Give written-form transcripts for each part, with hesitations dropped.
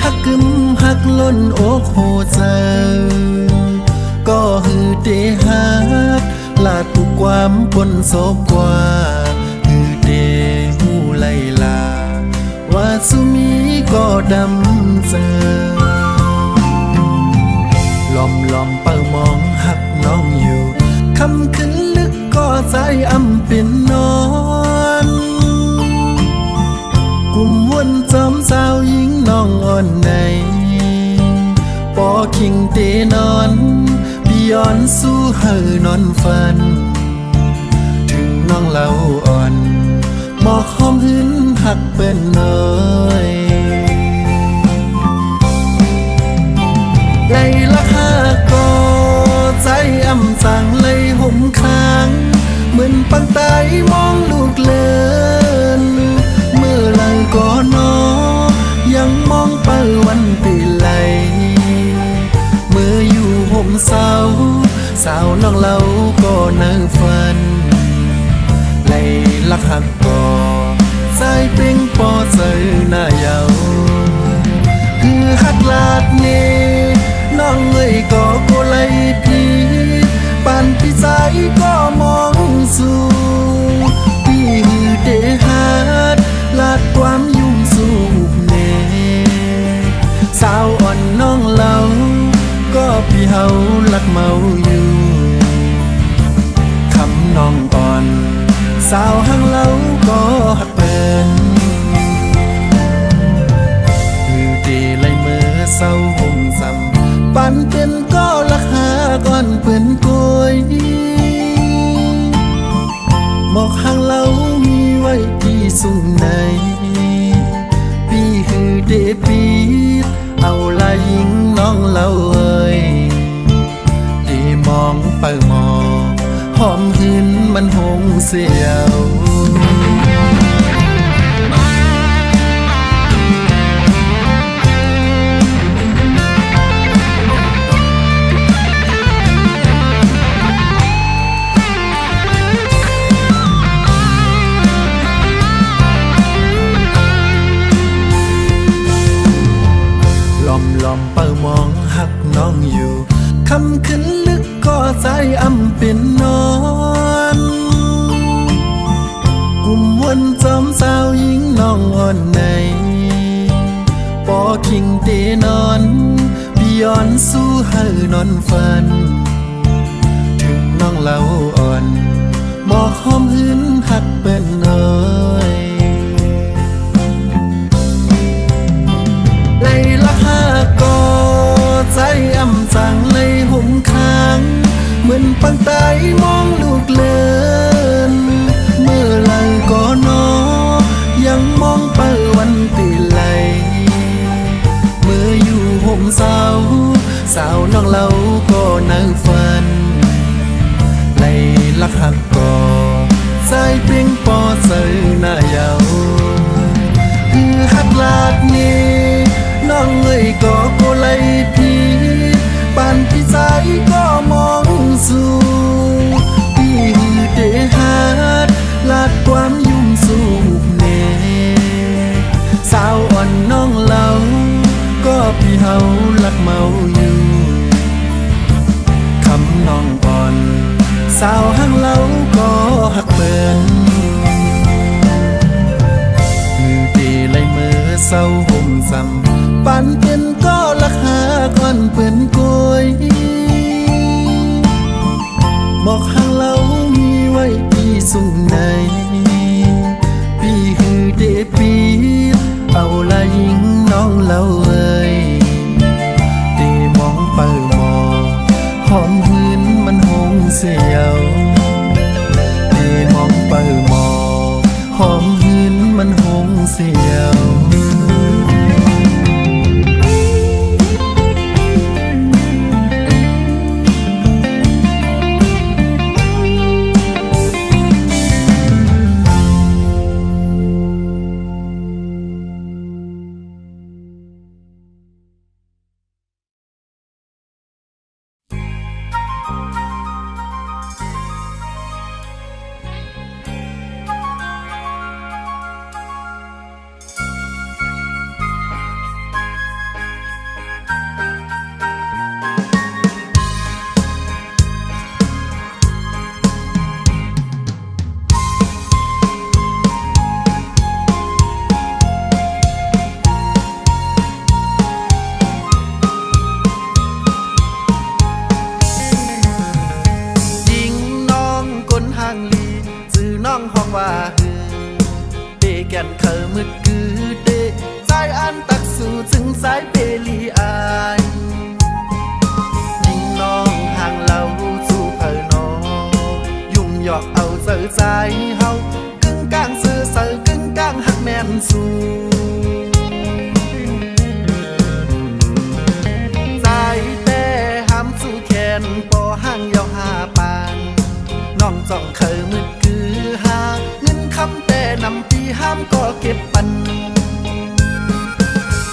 ฮักกึมฮักล้นอกโหใจก็ฮือเดฮักลาดทุกความปนโศกกว่าฮือเดหูไลลาว่าสุมีก็ดำเจอลอมเปิมองหักน้องอยู่คำขึ้นลึกก็ใจอำเป็นนอนกุมวนจอมสาวหญิงน้องอ่อนในปอคิงเตนอนพี่ย้อนสู้เฮอนอนฝันถึงน้องเล่าอ่อนหมอกหอมหึนหักเป็นน้อยไล่ลักหากก็ใจอำสั่งเลยห่มค้างเหมือนปังตายมองลูกเลินเมื่อหลังก็นอยังมองเปิวันปีไหลเมื่ออยู่ห่มเศร้าสาวน้องเล่าก็นั่งฝันไล่ลักหักก็ใจเป่งปอเจอหน้าเยาคือหักลาดเนน้องเอ้ยก็โกไลพี่ปานพี่ใจก็มองสู่พี่ฮือเดฮัดลาดความยุ่งสู่เนสาวอ่อนน้องเล่าก็พี่เฮาลักเมาอยู่คำน้องอ่อนสาวหังเล่าก็หักเป็นฮือเดไลเมื่อเศร้าห่มซ้ำปันเป็นก็ลักหาก่อนเปื่อนกวยหมอกหางเล่ามีไว้ที่สูงในพี่คือเดปีดเอาลายหญิงน้องเล่าเอ้ยเดมองเปิมองหอมหืนมันหงเสียวลอมเปิมองหักน้องอยู่คำขึ้นลึกก็ใจอำเป็นนอนกุมวนจอมสาวหญิงน้องอ่อนในปอคิงเตนอนพี่ย้อนสู้เฮอนอนฝันถึงน้องเล่าอ่อนบอกหอมหึนหักเป็นน้อยไล่ลักหากก็ใจอำสั่งเลยห่มค้างเหมือนปังตายมองลูกเลินเมื่อหลังก็นอยังมองเปิวันตีไหลเมื่ออยู่ห่มสาวน้องเล่าก็นั่งฝันไล่ลักหักก็ใจเพียงปอเจอหน้าเยาคือหักลาดนี้น้องเอ้ยก็โกไลพี่ปานพี่ใจก็มองสู่พี่ฮือเดฮัดลาดความยุ่งสู่เนสาวอ่อนน้องเล่าก็พี่เฮาลักเมาอยู่คำน้องอ่อนสาวหังเล่าก็หักเปินมือเดไลเมื่อเศร้าห่มซ้ำปันเป็นก็ลักหาก่อนเปื่อนกวยหมอกหางเล่ามีไว้ที่สูงในพี่คือเดปีดเอาลายหญิงน้องเล่าเอ้ยเดมองเปิมองหอมหืนมันหงเสียวเดมองเปิมองหอมหืนมันหงเสียว สายเปรีอายยิ่งน้องห่างเราสู่เผอน้องยุ่งหยอกเอาเจอใจเฮากึ่งกลางซื่อเสือกึ่งกลางหักแม่นสู่ใจแต่ห้ามสู่แขนปอห่างยาวหาปานน้องจ้องเคยมืดคือหาเงินคำแต่นำปีห้ามก็เก็บปัน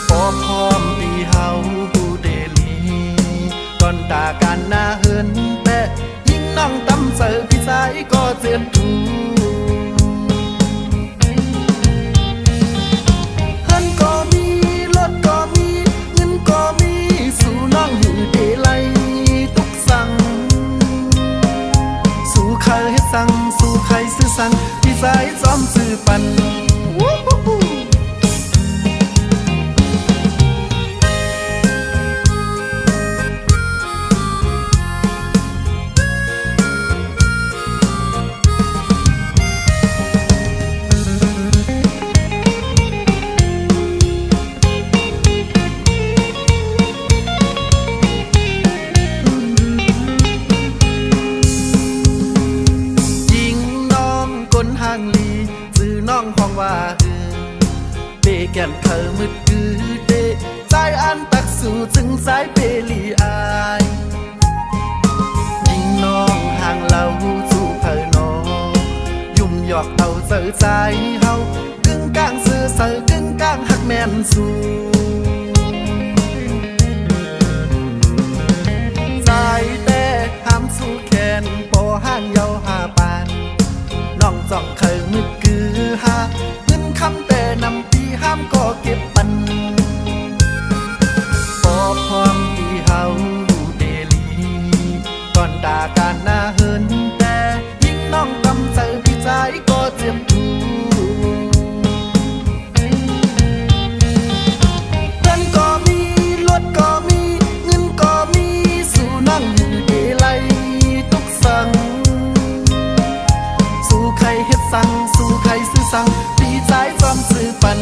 พร้อมปีเฮาผู้เดลีก่อนตาการหน้าเหินแต่ยิ่งน้องตำเสือพี่สายก็เจียนถูเฮินก็มีรถก็มีเงินก็มีสู่น้องหือเดลัยตุกสั่งสู่ใครให้สั่งสู่ใครซื้อสั่งพี่สายซ้อมซื้อปันแก่นเธอมืดคือเดใจอันตักสู่ถึงสายเปรีอายยิ่งน้องห่างเราสู่เผอน้องยุ่มหยอกเอาเจอใจเฮากึ่งกลางซื่อเสือกึ่งกลางหักแม่นสู่ใจแต่ห้ามสู่แขนปอห่างยาวหาปานน้องจ้องเคยมืดคือหาเงินคำแต่นำห้ามก็เก็บปันพอพร้อมที่เฮาอยู่เดลีก่อนด่าการหน้าเหินแต่ยิ่งน้องตำเจอพี่ใจก็เจ็บถูเงินก็มีรถก็มีเงินก็มีสู่น้องอยู่เดลัยตุกสั่งสู่ใครเฮ็ดสั่งสู่ใครซื้อสั่งพี่ใจซ้อมซื้อปัน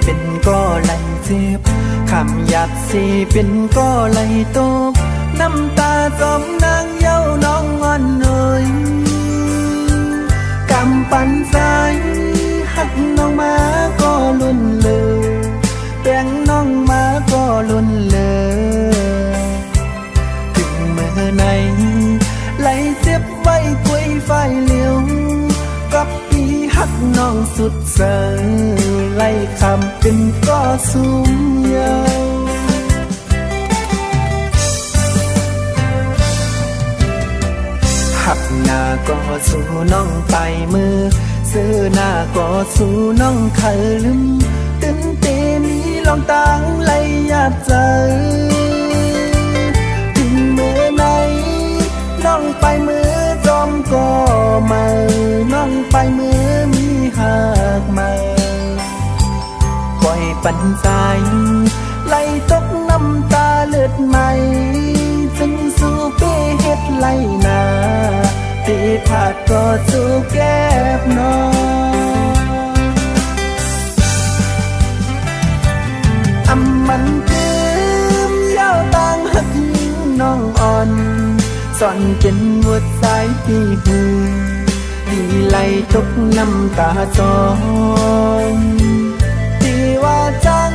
เป็นก็ไหลเจ็บคำหยาบสิเป็นก็ไหลตกน้ำตาจอมนางเย้าน้องอ่อนเอ่ยกำปั่นใจหักน้องมาก็ลุ่นเลยแบ่งน้องมาก็ลุ่นเลยถึงเมื่อไหนไหลเจ็บไว้กวยไฟเหลียวกับปีหักน้องสุดเสยไล่คำเป็นก็สูงยาวหักหน้าก็สู่น้องไปมือซื้อหน้าก็สู่น้องเคยลืมตื่นเต้นนี้ลองตั้งไล่ยาใจถึงเมื่อไหนน้องไปมือจอมก็มาน้องไปมือมีหักมาปล่อยปันใจไหลตกน้ำตาเลือดใหม่จึงสู่เป้เฮ็ดไหลนาตีผาดก็สู่แก้บน้องอำมันจืมยาวต่างหักยิ่งน้องอ่อนสอนเป็นหัวใจที่หือดีไหลตกน้ำตาจองที่ว่าจัง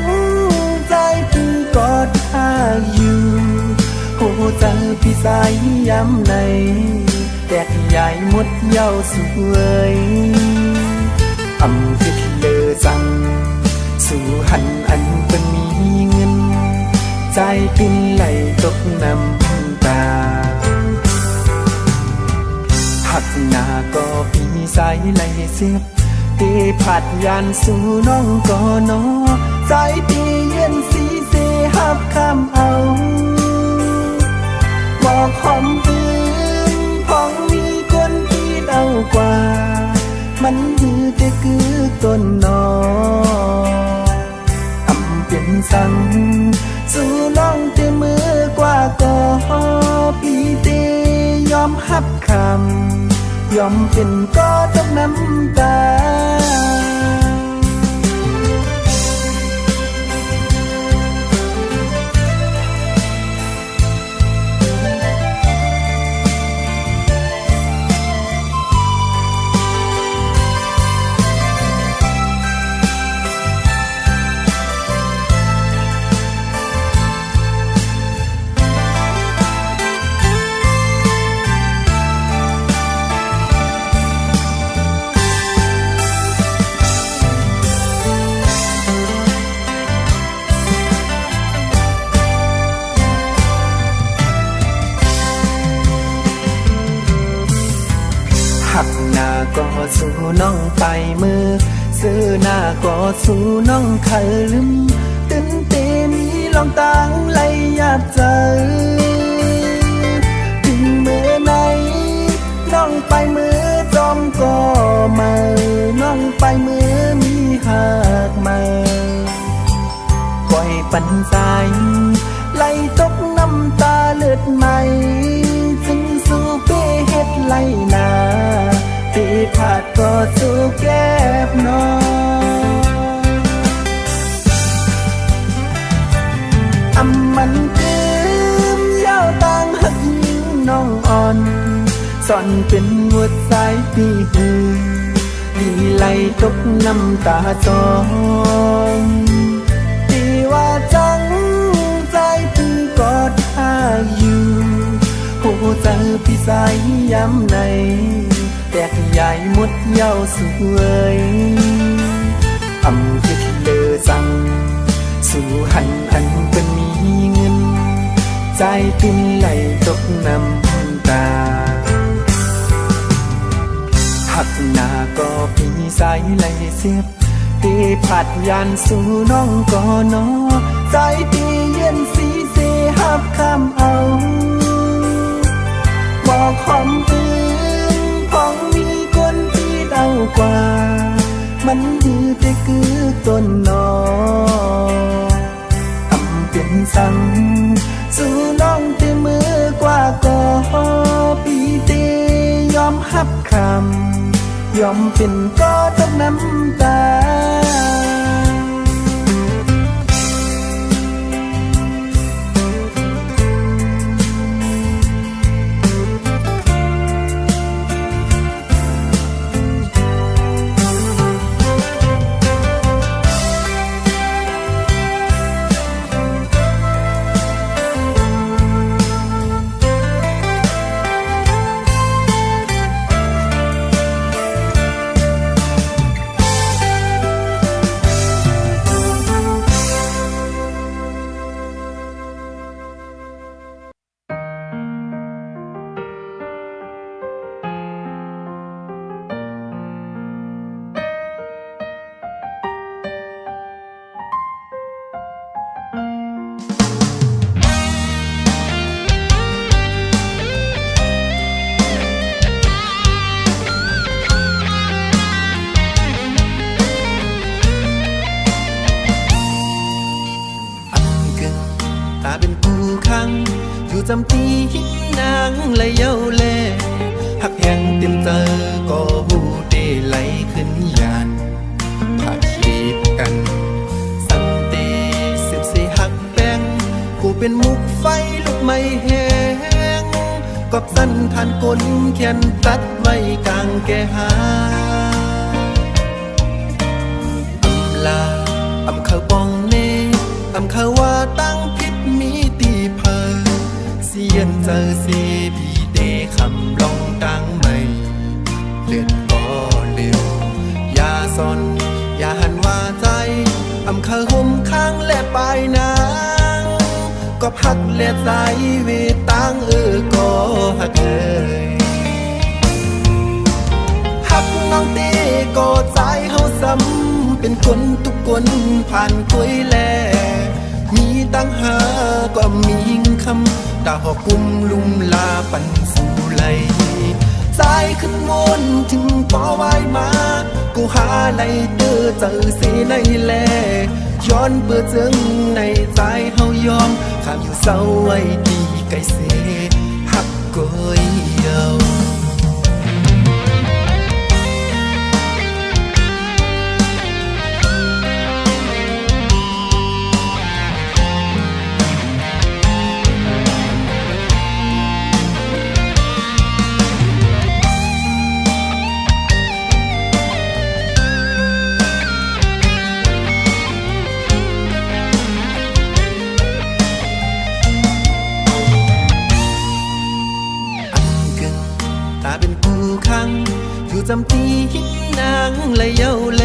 ใจพี่ พี่สายย้ำในแตกใหญ่หมดเย้าสวยอำคือที่เลอสั่งสู่หันอันเป็นมีเงินใจตินไหลตกน้ำตาหักหน้าก็พี่สายไหลเสียบตีผัดยานสู่น้องก่อนอสายตีเย็นสีเสหับข้ามเอาบอกหอมอื่นพองมีคนที่เอากว่ามันหือแต่คือต้นนออำเป็นสั่งสู่น้องเตมือกว่าก็พี่เตยอมหับคำยอมเป็นก็ต้องน้ำตาหักหน้าก็สู่น้องไปมือซื้อหน้าก็สู่น้องเคยลืมตื่นเตมีลองตังไหลยาใจถึงเมื่อไหนน้องไปมือจอมก็มาน้องไปมือมีหักมาปล่อยปันสายไหลตกน้ำตาเลือดไหมจึงสู่เป้เฮ็ดไหลนาตีผาดก็สู่แก้บนออำมันคืมเย้าต่างหักยิงน้องอ่อนสอนเป็นหัวใจปีหือดีไหลตกน้ำตาจองที่ว่าจังใจพี่กอดท่าอยู่โหใจพี่สายย้ำในแตกใหญ่หมดเย้าสวยอำคือที่เลอสั่งสู่หันอันเป็นมีเงินใจตินไหลตกน้ำตาหักหน้าก็พี่สายไหลเสียบตีผัดยานสู่น้องก่อนอใจตีเย็นสีเสหับข้ามเอาบอกหอมอื่นพองมีคนที่เดากว่ามันหือแต่คือต้นนออำเป็นสั่งสู่น้องเตมือกว่าก็พี่เตยอมหับคำยอมเป็นก็ต้องน้ำตาจำปีนางและเย้าแลหักแห่งเต็มเตอก็หูเดไหลขึ้นยานผักขีบกันสันเตสิบสี่หักแป้งผู้เป็นมุกไฟลุกไม่แห้งกอบสั้นทานก้นแขนตัดไว้กลางแก่หาอำลาอำเขาปองเนอำเขาว่าตั้งพิษมีตีเพอเสีย ยนเจอสีบีเดคำลองดังไม่เลือดก็เร็วยาซอนอย่าหันว่าใจอำเคยห่มข้างและปลายนางก็พักและใจเวตังก็หักหักน้องตีก็ใจเฮาซ้ำเป็นคนทุกคนผ่านคุยแลมีตั้งหาก็มีคำดาหอกุมลุมลาปันสู่ไหลใจขึ้นมนถึงปอวายมากูหาไหลเตอเจอเสในแลย้อนเบื่อเจิงในใจเฮายอมข้ามอยู่เศร้าไว้ดีไกลเสหักก้อยเยาอยู่จำปีหินนางและเย้าแล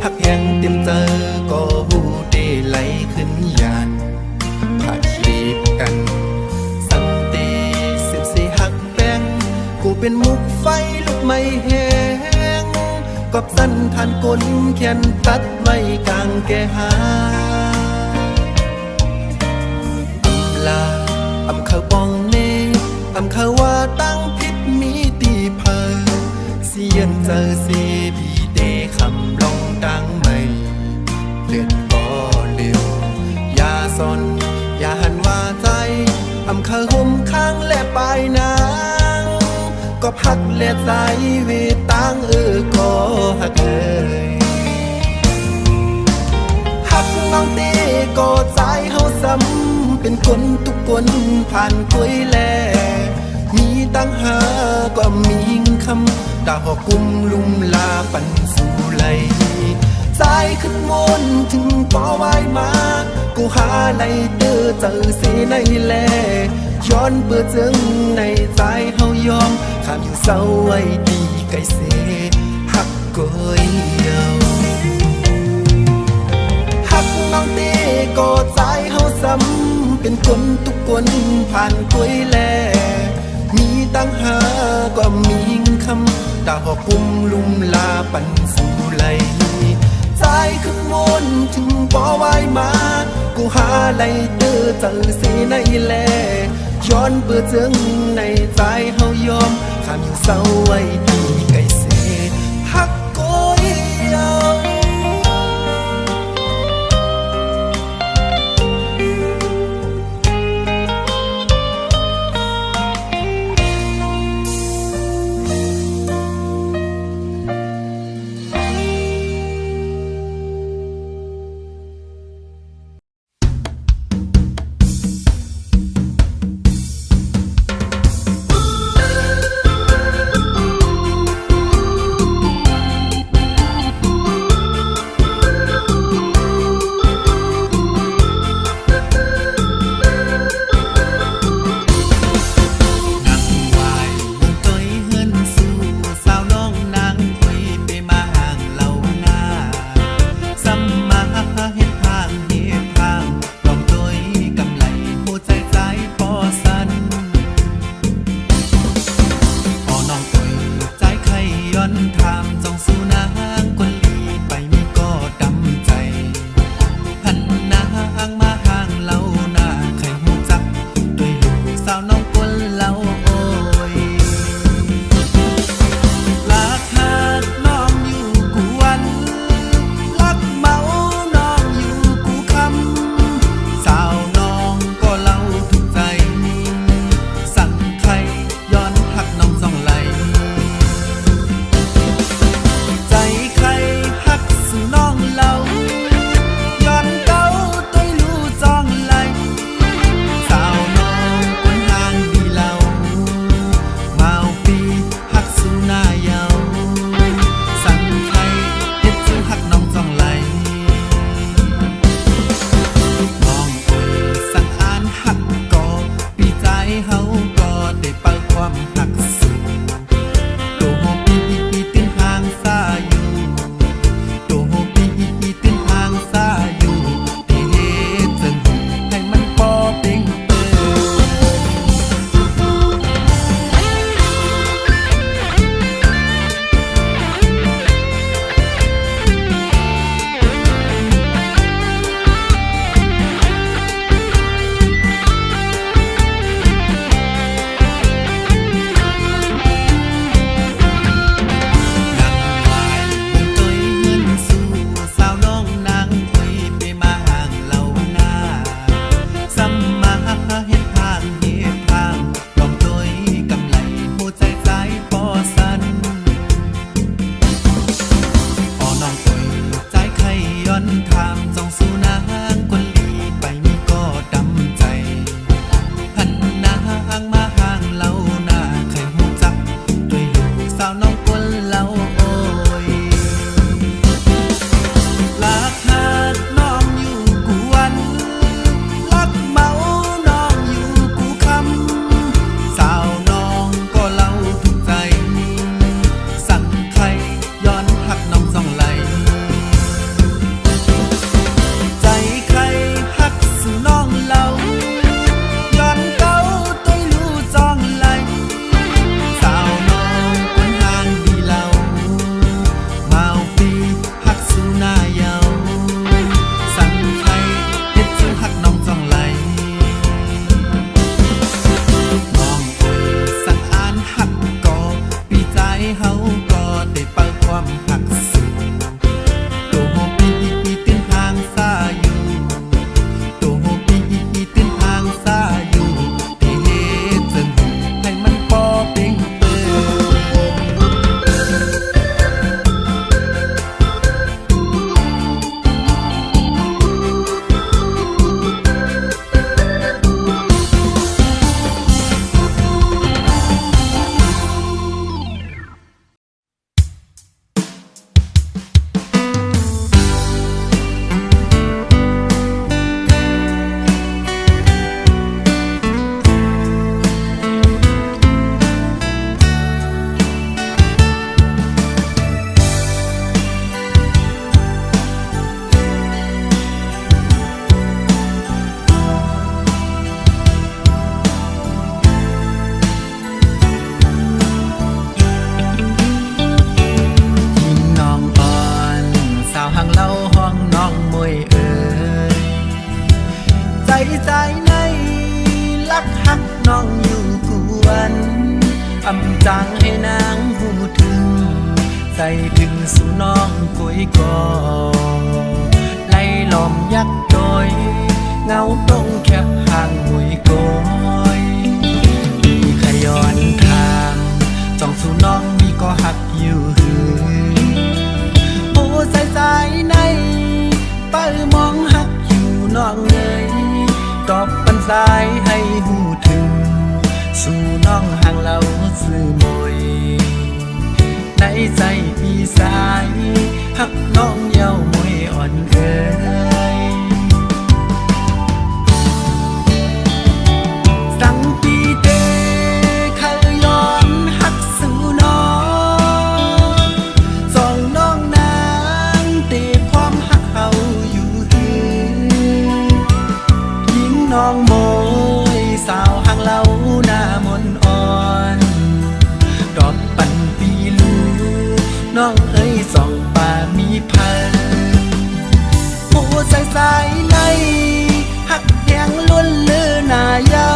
หักแห่งเต็มเจอก็หูเดไหลขึ้นยานผัดรีบกันสันติสืบสิหักแป้งกูเป็นมุกไฟลุกไม่แห้งกับสั้นทานกลเขียนตัดไว้กลางแก่หาลาอำเขาปองเนอำเขาว่าตั้งพิษมีตีเพอเสียนเจอสีบีเดคำลองดังไม่เลือดก็เร็วยาซอนอย่าหันว่าใจอำเขาห่มข้างและปลายนางก็พักและใจเวตังก็หักหักน้องตีก็ใจเฮาซ้ำเป็นคนทุกคนผ่านคุยแลมีตั้งหาก็มีคำดาหอกุมลุมลาปันสู่ไหลใจขึ้นมนถึงปอวายมากูหาไหลเตอเจอเสในแลย้อนเบื่อเจิงในใจเฮายอมข้ามอยู่เศร้าไว้ดีไกลเสหักก้อยเยาหักน้องตีก็ใจเฮาซ้ำเป็นคนทุกคนผ่านคุยแลมีตั้งหาก็มีคำดาหอกุมลุมลาปันสู่ไหลใจขึ้นมนถึงปอวายมากูหาไหลเตอเจอเสในแลย้อนเบื่อเจิงในใจเฮายอมข้ามอยู่เศร้าไว้ดีไกลเสหักก้อยเยา ำจังให้นางหูถึงใส่ถึงสู่น้องกุยกอไล่ล้อมยักษ์โดยเงาตรงแคบห่างหุยโกยมีขย้อนทางจ้องสู่น้องมีก็หักอยู่หือโอ้สายสายในเป้ามองหักอยู่น้องเลยตอบปันสายให้หูถึงสู่น้องห่างเราสื่อมวยในใจพี่สายหักน้องเย้ามวยอ่อนเอ่ยสั่งปีเตขย้อนหักสู่น้องสองน้องนางตีพร้อมหักเฮาอยู่หือยิงน้องโมยสาวห่างเราหน้ามนอ่อนดอกปันปีลูน้องเอ้ยสองป่ามีพันผู้ใส่สายในหักแหงล้วนเลือหน้าเยา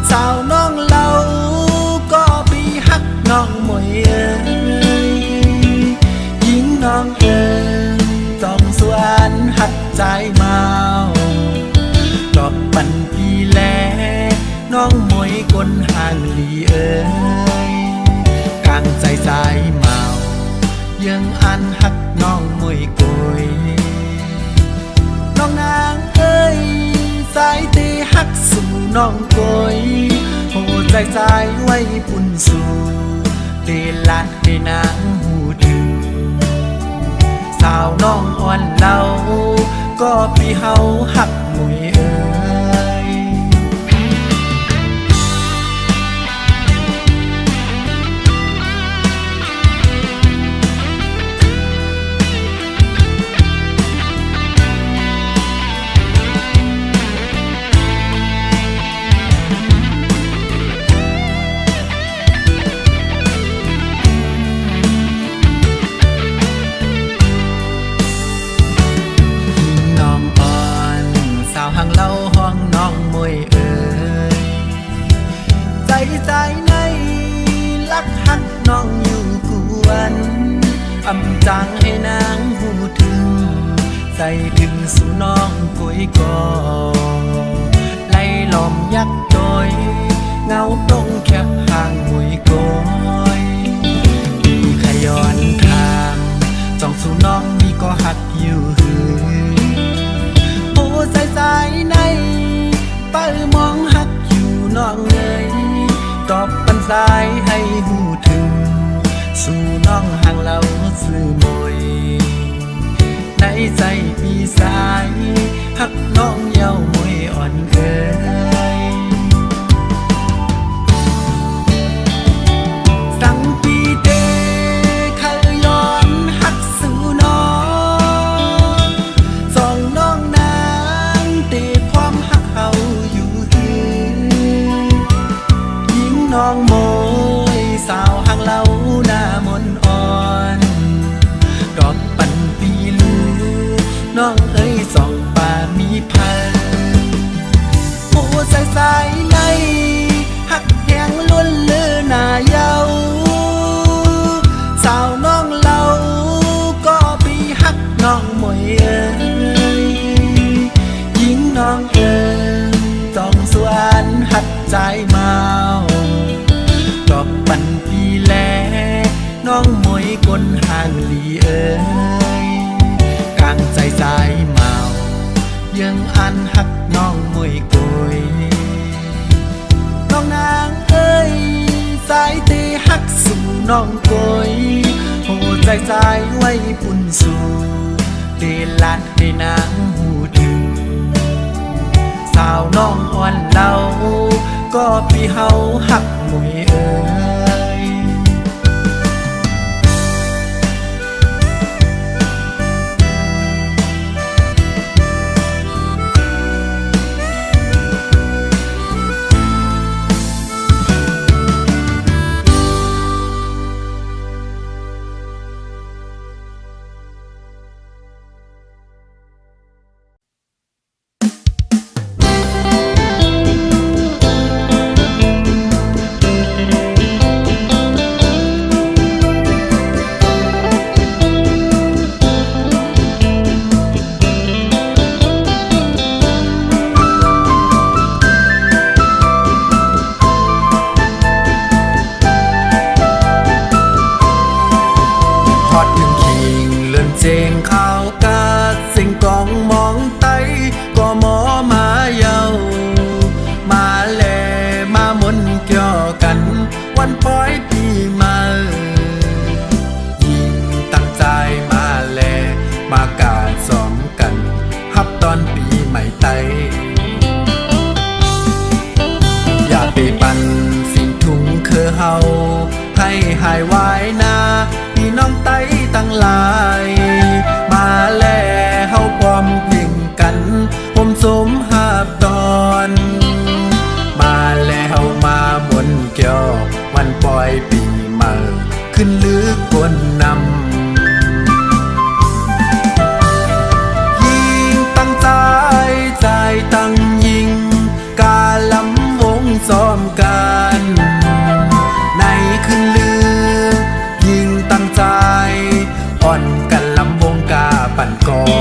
สาวน้องเราก็ปีหักน้องมวยเอ้ยยิงน้องเอ้ยต้องสวนหักใจเมาดอกปันปีแลน้องมวยกลห่างลีเอ้ยกลางใจสายเมายังอันหักน้องมวยโกยน้องนางเอ้ยสายตีหักสู่น้องโกยโหใจสายไว้ปุ่นสู่เตลัดให้นางหูถึงสาวน้องอ่อนเล่าก็พี่เฮาหักมวยเอ้ยห่างเล่าห้องน้องมวยเอ่ยใจใจในรักหักน้องอยู่กวนอำจังให้นางหูถึงใส่ถึงสู่น้องกุยกอไล่ล้อมยักษ์โดยเงาตรงแคบห่างหุยโกยมีขย้อนทางจ้องสู่น้องมีก็หักอยู่หือสายสายในเป้ามองหักอยู่น้องเลยตอบปันสายให้หูถึงสู่น้องห่างเราสื่อมวยในใจพี่สายหักน้องเย้ามวยอ่อนเอ่ยสั่งปีเตขย้อนหักสู่น้องสองน้องน้องโมยสาวห่างเล่าหน้ามนอ่อนดอกปันปีลูน้องเอ้ยสองป่ามีพันผู้ใส่สายในหักแหงล้วนเลือหน้าเยาสาวน้องเราก็ปีหักน้องมวยเอ้ยยิงน้องเอ้ยต้องสวนหักใจเมาดอกปันปีแลน้องมวยกลห่างลีเอ้ยกลางใจสายเมายังอันหักน้องมวยโกยน้องนางเอ้ยสายตีหักสู่น้องโกยโหใจสายไว้ปุ่นสู่เตลัดให้นางหูถึงสาวน้องอ่อนเล่าก็พี่เฮาหักมวยเอ้ย เ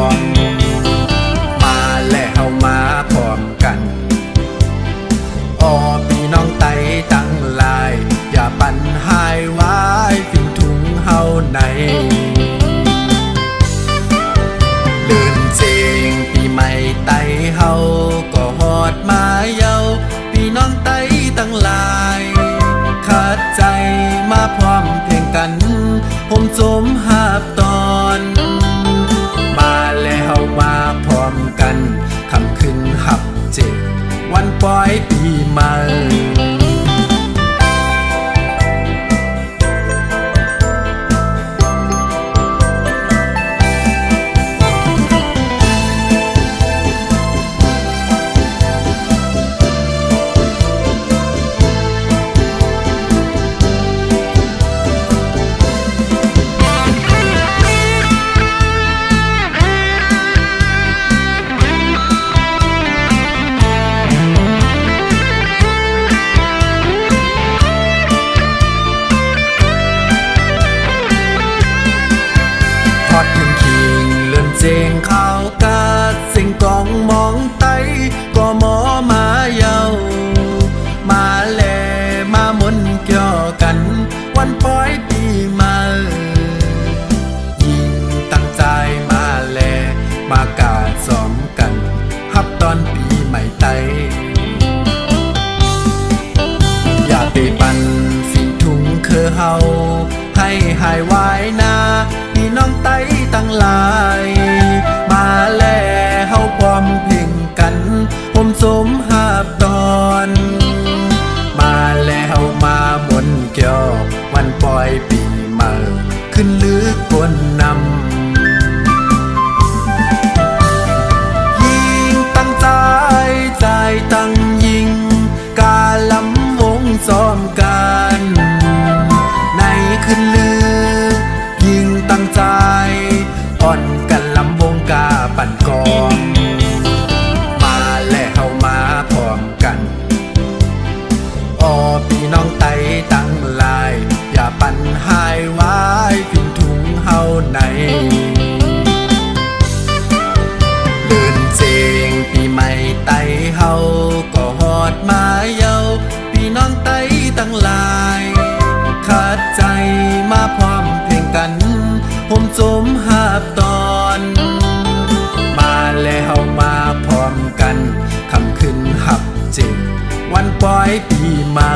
องมาแล้วเฮามาพร้อมกันอ้อพี่น้องไตตั้งหลายอย่าปันหายไว้ฟิงถุงเฮาในเดินเจงปีใหม่ไตเฮาก็ฮอดมาเยาพี่น้องไตตั้งหลายขาดใจมาพร้อมเพลงกันผมสมหาบตอนมาแล้วเฮามาพร้อมกันคำขึ้นหับเจ็บวันปล่อยปีใหม่เจงข้าวกาดสิ่งกองมองไตก็หมอมาเยามาแลมามนเกี่ยวกันวันปล่อยปีใหม่ยิ่งตั้งใจมาแลมากาดซ้อมกันฮับตอนปีใหม่ไตอยากได้ปันสิ่งถุงคือเฮาให้หายไว้นาพี่น้องไตตั้งหลายมาแล้วเฮาพร้อมเพ่งกันผมสมหาบตอนมาแล้วมาหมนเกี่ยววันปล่อยปีใหม่ขึ้นลึกบนนำยิงตั้งใจใจตั้งยิงกาลำวงซ้อมกันในขึ้นลึกยิงตั้งใจอ่อนกันลำวงกาปั่นกองมาแล้วเฮามาพร้อมกันอ้อพี่น้องไตตั้งหลายอย่าปั่นหายไว้ฟิงถุงเฮาในเดินเจงปีใหม่ไตเฮาก็ฮอดมาเยาพี่น้องไตตั้งหลายขาดใจมาพร้อมเพลงกันผมสมหาบตอนมาแล้วเฮามาพร้อมกันคำขึ้นหับเจ็บวันปล่อยปีใหม่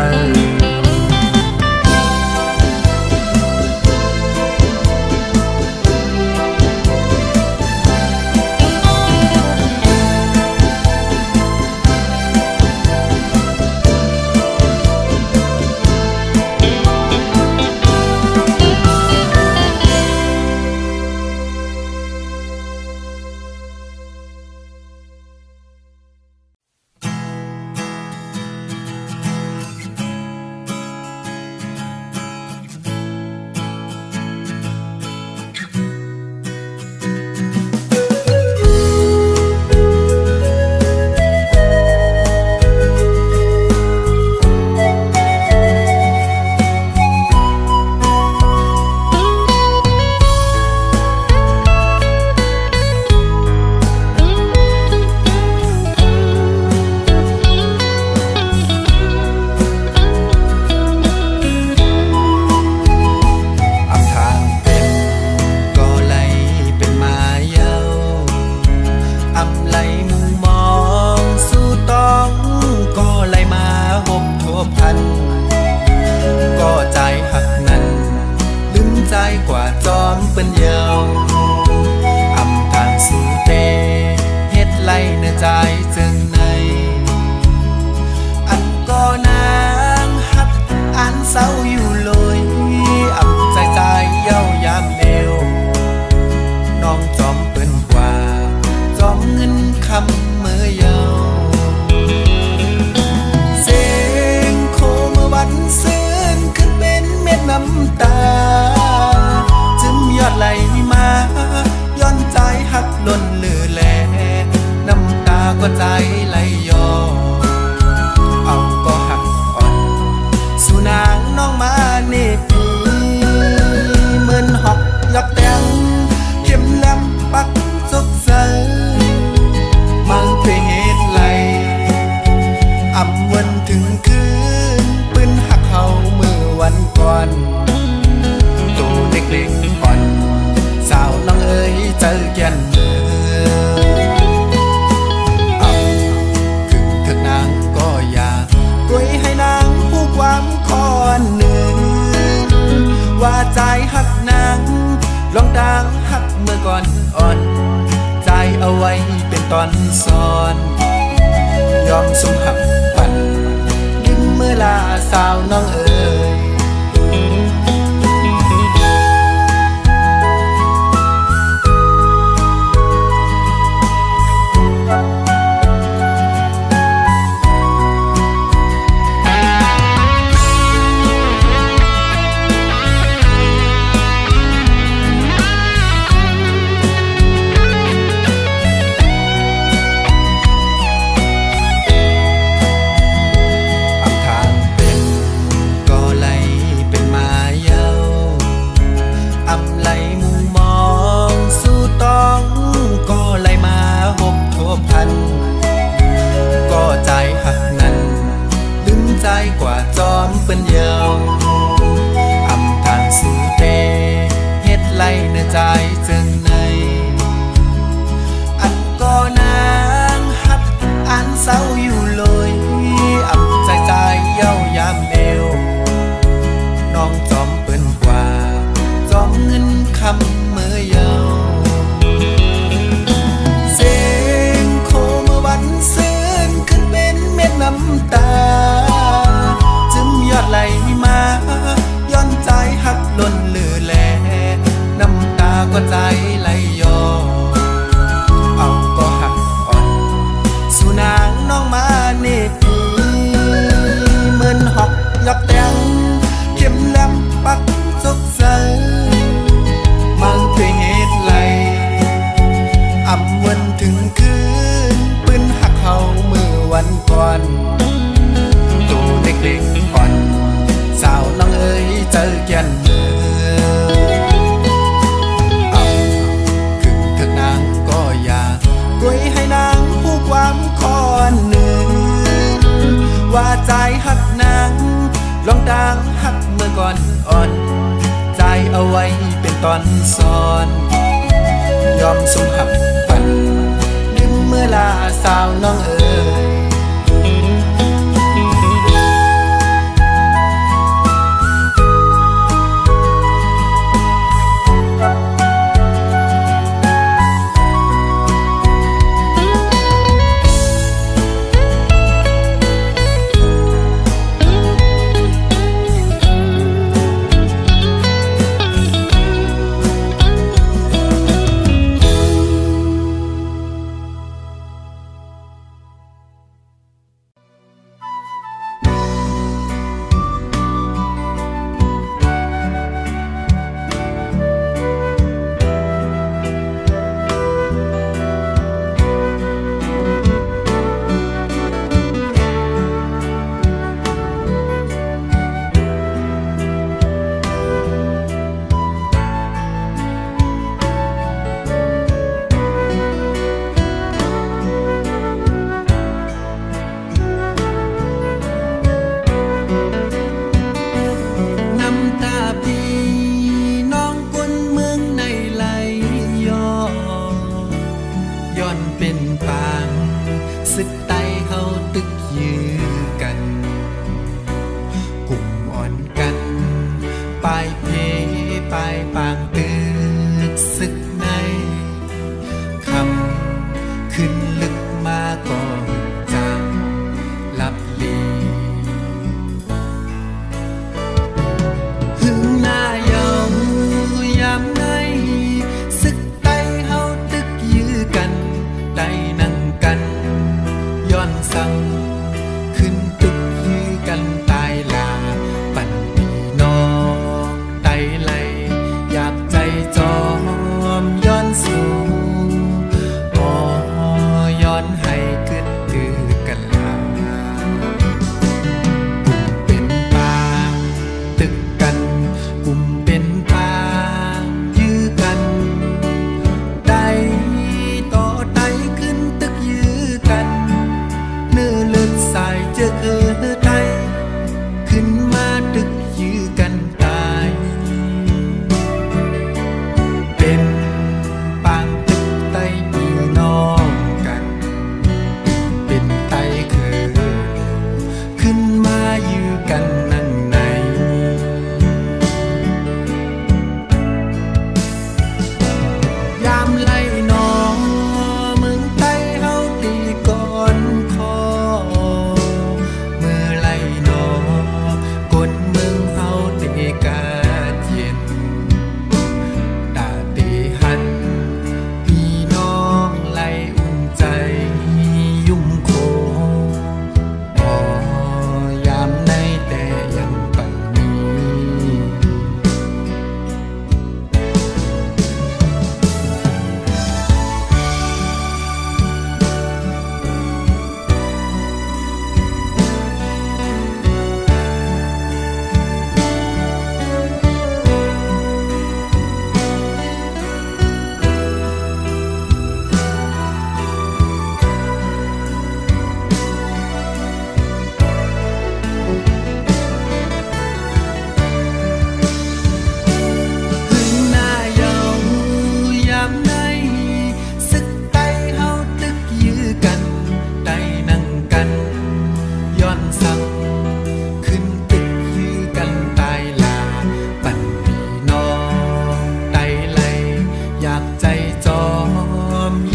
ยักแตงเข้มแหลมปักซก อนอ่อนใจเอาไว้เป็นตอนซ้อน ยอมสุมหักปันลืมเมื่อลาสาวน้องเอ๋ยกว่าจอมเป็นเยาวอำทางสู่เตเฮ็ดไล่เนื้อใจจึงในอันก็นางหักอันเศร้าอยู่เลยอำใจเย้ายามเอวน้องจอมเปิ้นกว่าจอมเงินคำเมื่อเยาวเสียงโคเมื่อวันซื่นขึ้นเป็นเม็ดน้ำตายอดไหลมาย้อนใจหักล้นเลือแลน้ำตาก็ใจไหลย้อนเอาก็หักอ่อนสู่นางน้องมาเนตีเหมือนหอกยอกแตงเข้มแหลมปักสกใสมันเคยเหตุไหลอ่ำวันถึงคืนปืนหักเขาเมื่อวันก่อนตัวเล็กๆอ่อนสาวน้องเอ๋ยเจอแก่นเมืองขึ้นถึงนางก็อยากกวยให้นางผู้ความคอนหนึ่งว่าใจหักนางลองดังหักเมื่อก่อนอ่อนใจเอาไว้เป็นตอนซ้อนยอมสุมหักปันลืมเมื่อลาสาวน้องเอ๋ยสึกไตเฮาตึกยื้อกันกลุ่มอ่อนกันปลายเพปลายปางตึกสึกในคำขึ้นลึกมาก่อนจางลับลีหึงหน้าเยาวยามในสึกไตเฮาตึกยื้อกันได้นั่งกันย้อนสั่งขึ้นตึกยื้อกันตายลาปั่นพี่น้องไตไหลอยากใจจอมย้อนสู่ยอ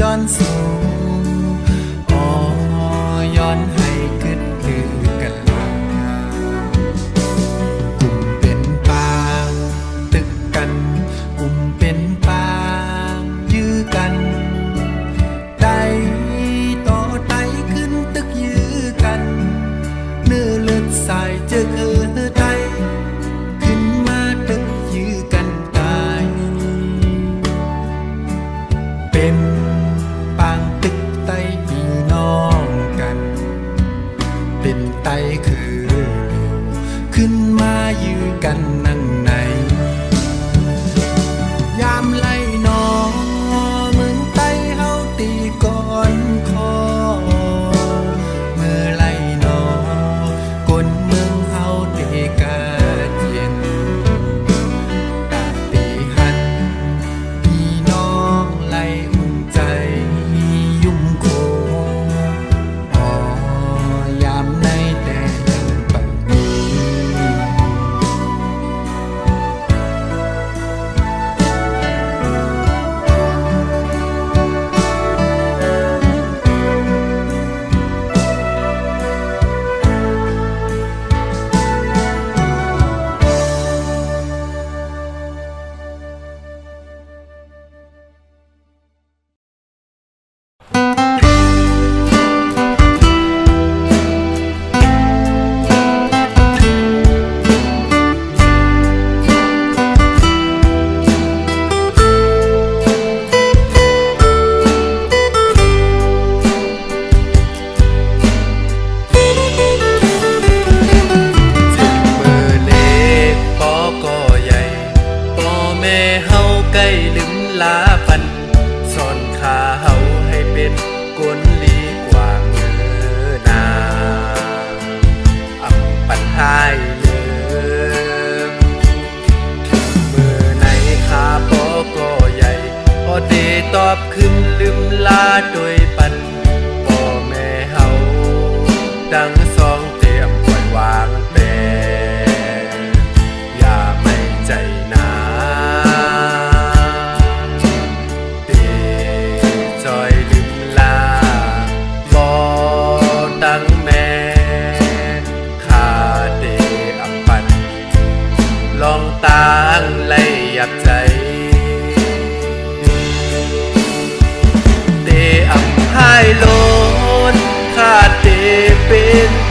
ย้อนสู่อ๋อย้อนให้กึดคือกันลากลุ่มเป็นปางตึกกันกลุ่มเป็นปางยื้อกันไต่ต่อไต่ขึ้นตึกยื้อกันเนื้อเลือดสายเจอคือไต่ขึ้นมาตึกยื้อกันตายเป็นปางตึกไต่พี่น้องกันเป็นไต่คือขึ้นมายื้อกันนั่งในยามไล่น้องเมืองไต้เฮาตีก่อนคอเมื่อไล่น้องกนเมืองเฮาเตกาเย็นตาตีหันพี่น้องไล่อุ่นใจยุ่มโคอ๋อยามในแต่ยังปักนี้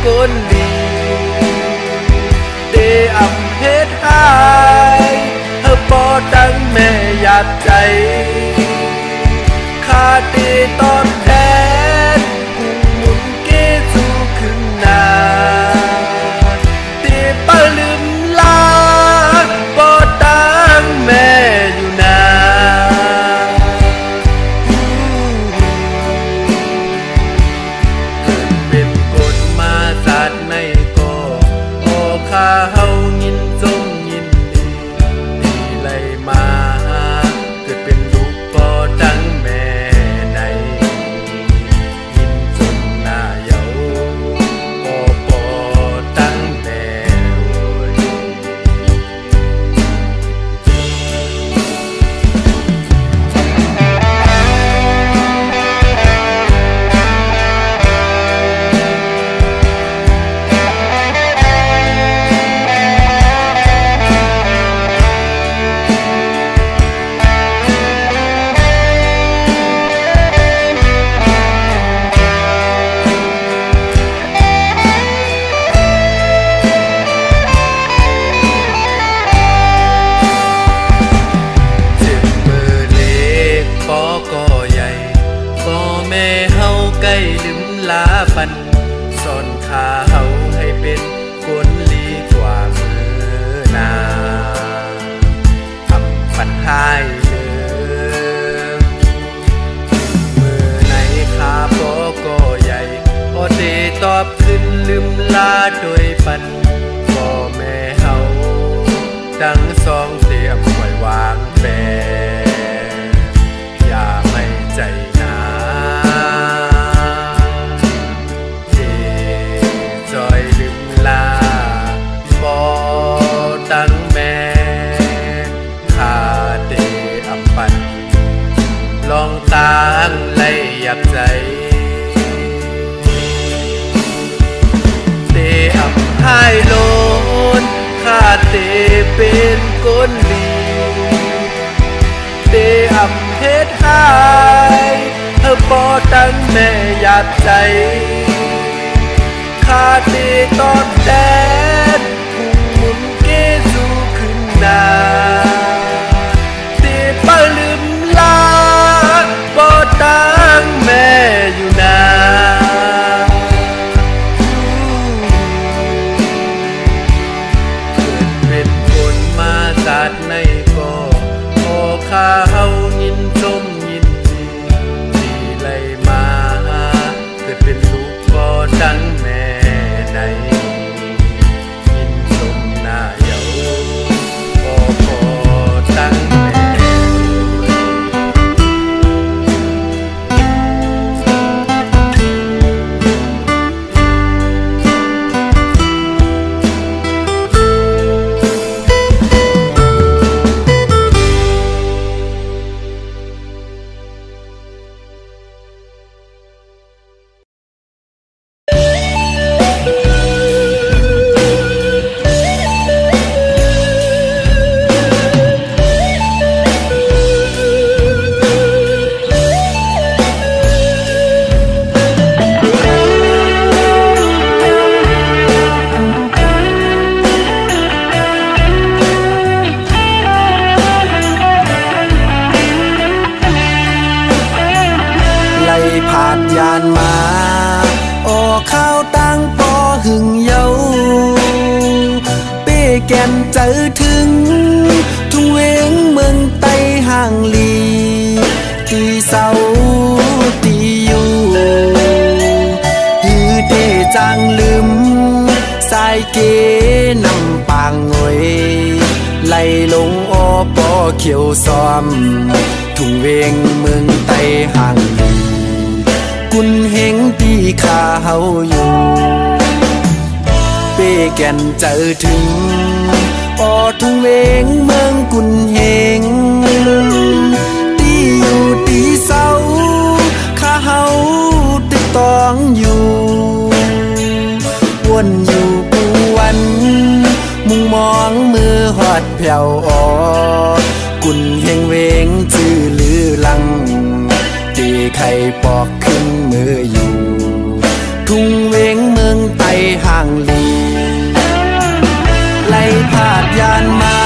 คนดีเดอำเพชรหายเธอปอตั้งแม่หยาดใจข้าตีตอนแทนกูหมุนเกสู่ขึ้นนาตีปะลืมลาปอตั้งแม่อยู่นาเป็นกฎมาศาสตร์ในก่อโอข้าเฮายินจงยินดีที่ไหลมาเกิดเป็นลูกปอตั้งแม่ในยินจนหน้าเยาปอตั้งแม่โอ้ยลืมลาปันสอนขาเฮาให้เป็นคนลีกว่ามือนาทำปัญหาเดิมมือไหนขาปอก็ใหญ่พอเดตอบขึ้นลืมลาโดยปันพ่อแม่เฮาดังสองเตรียมไว้วางแปรอย่าไม่ใจนาตั้งแม่ข้าเด เป็นคนดีเตอำเฮ็ดหายปอตั้งแม่หยาดใจข้าเตตอนแดนพุ่งหมุนเกสู่ขึ้นหน้าเตปะลืมลาปอตั้งแม่อยู่นาเกิดเป็นคนมาศาสตร์ในก่อพอข้าเฮายินชมยินดีที่ไหลมาเกิดเป็นลูกพ่อทั้งแม่ในยินชมหน้าเยาพ่อทั้งแม่ผ่านยานมาออกข้าวตั้งปอหึงเยาเป้แก่นเจอถึงทุ่งเวงเมืองไต้ห่างลีตีเสาตีอยู่ฮือเตจางลืมสายเกนำปางงวยไหลลงอปอเขียวซ้อมทุ่งเวงเมืองไต้ห่างลีกุนเฮงตีข้าเฮาอยู่เป้แก่นเจอถึงออทุ่งเวงเมืองกุนเฮงตีอยู่ตีเศร้าข้าเฮาติดตองอยู่วนอยู่ปูวันมุงมองมือหอดแผ่วออกุนเฮงเวงจื้อลือลังตีไข่ปอกขึ้นมืออยู่ทุ่งเวงเมืองไต้ห่างลีไล่พาดยานมา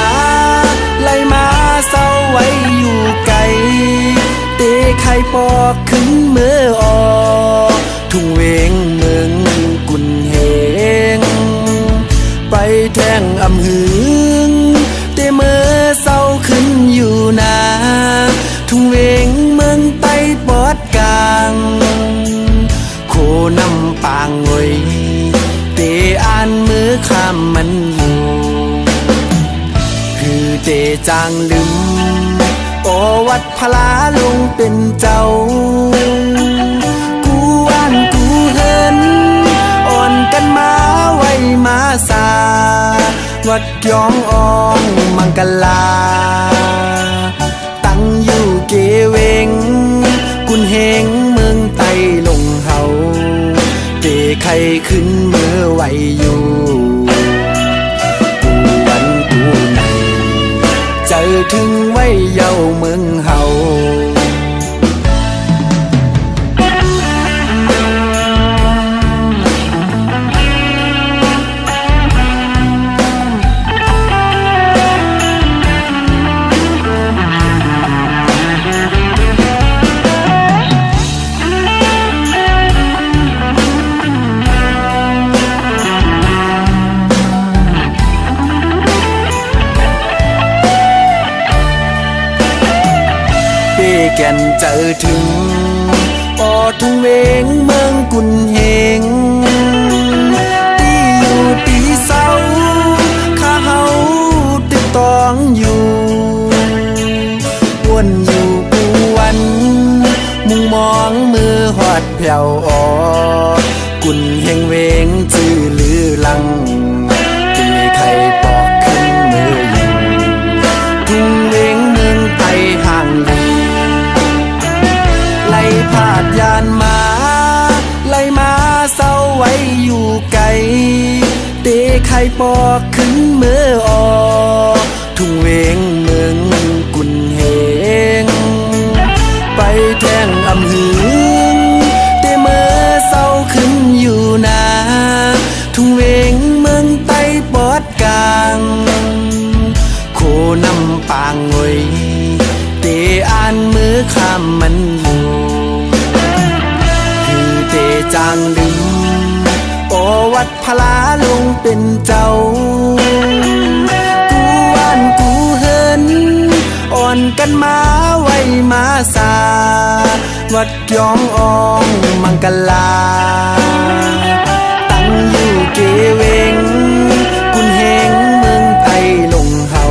ไล่มาเศร้าไว้อยู่ไกลตีไข่ปอกขึ้นมือออกทุ่งเวงเมืองกุนเฮงไปแท่งอำหึงเตมือเศร้าขึ้นอยู่นาทุ่งเวงเมืองไต้ปอดกลางโคนำปางงวยเตอ่านมือข้ามมันอยู่คือเตจางลืมโอวัดพลาลงเป็นเจ้ากูว่านกูเฮินอ่อนกันมาไว้มาสาวัดยองอองมังกลาตั้งอยู่เกเวงกุนเฮงเมืองไต้ลงเฮาเตไข่ขึ้นมือไหวอยู่กูวันกูไหนเจอถึงไว้เยาเมืองเฮาแก่นเจอถึงปอทุ่งเวงเมืองกุนเฮงตีอยู่ตีเศร้าข้าเฮาติดตองอยู่วนอยู่ปูวันมุงมองมือหอดแผ่วออกุนเฮงเวงจื้อลือลังตีไข่ปอกขึ้นมืออยู่ทุ่งเวงเมืองไต้ห่างลีไล่พาดยานมาไล่มาเศร้าไว้อยู่ไกลเตะไข่ปอกขึ้นมือออก งเมืองกุนเฮงไปแทงอำหืงเตเมื่อเศร้าขึ้นอยู่นาทุ่งเวงเมืองไต้ปอดกลางโคนำปางงวยเตอ่านมือข้ามมันอยู่คือเตจางดึงโอวัดพลาลงเป็นเจ้ากูว่านกูเฮินอ่อนกันมาไว้มาสาวัดยองอองมังกลาตั้งอยู่เกเวงกุนเฮงเมืองไทยลงเฮา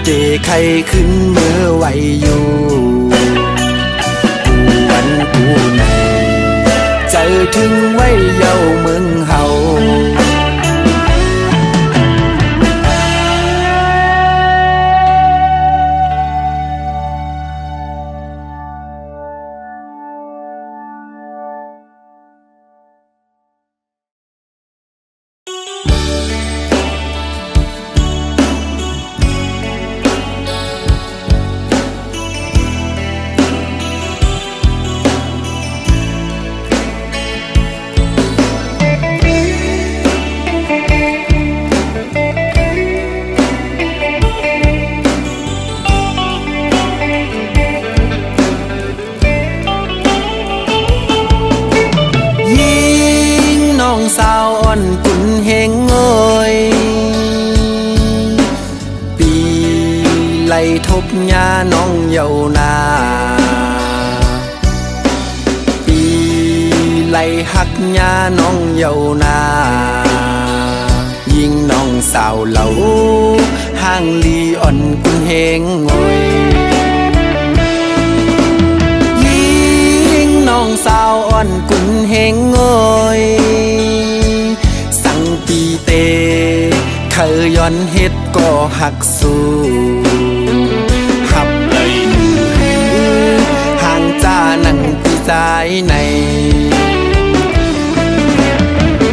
เตไข่ขึ้นเมื่อไหวอยู่กูวันกูในเจอถึงไว้เย้าเมืองเฮาสาวอ่อนกุนเฮงเอ้ยปีไล่ทบยาน้องเยานาปีไล่หักยาน้องเยานายิงน้องสาวเหล่าห่างลีอ่อนกุนเฮงเอ้ยยิงน้องสาวอ่อนกุนเฮงเอ้ยปีเตเคยย้อนเฮ็ดก็หักสู้หับเลยห่างจ้านั่งปีใจใน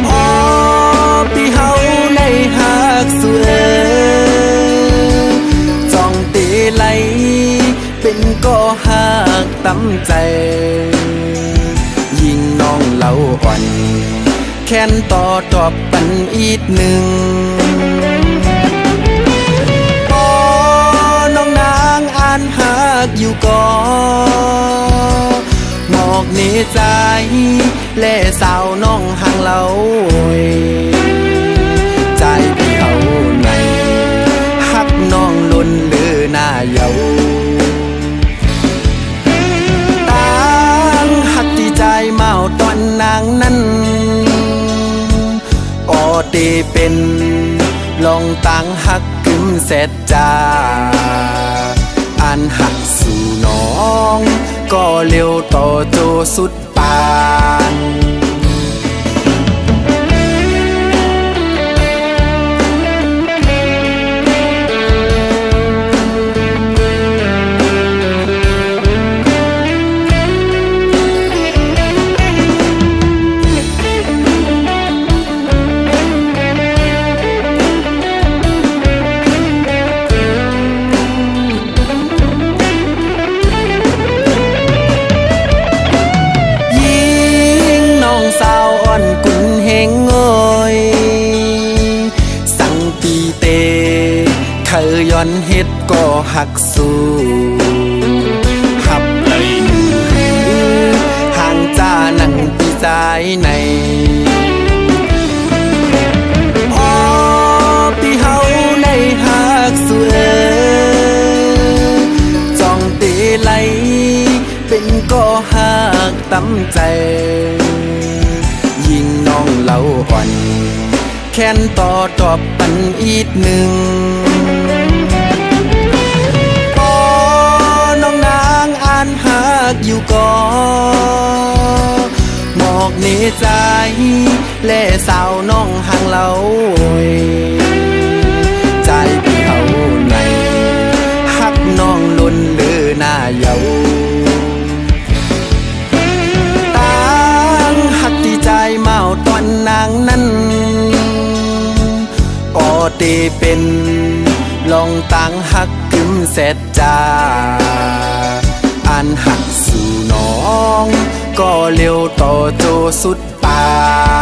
อ๋อปีเฮาในหักสู้จ้องเตไหลเป็นก็หักตำใจยิงน้องเล่าอ่อนแค้นต่อตอบปันอีกหนึ่งพอน้องนางอ่านหักอยู่ก่อหมอกเนใจและสาวน้องห่างเล่าใจพี่เอาในหักน้องล้นเลือหน้าเยาตั้งหักที่ใจเมาตอนนางนั้นเตเป็นลองตังหักกึมเสร็จจ้าอันหักสู่น้องก็เร็วต่อโจสุดปานย้อนเฮ็ดก็หักสู้หับเลยห่างจ้านั่งปีใจในอ๋อปีเฮาในหักสู้จ้องเตไหลเป็นก็หักตำใจยิงน้องเล่าอ่อนแค้นต่อตอบปันอีกหนึ่งอยู่ก่อหมอกเนใจและสาวน้องห่างเล่าใจพี่เอาในหักน้องล้นเลือหน้าเยาตั้งหักที่ใจเมาตอนนางนั้น เตเป็นล ลองตั้งหักกึมเสร็จจ้าอันหักสู่น้องก็เร็วต่อโจสุดปา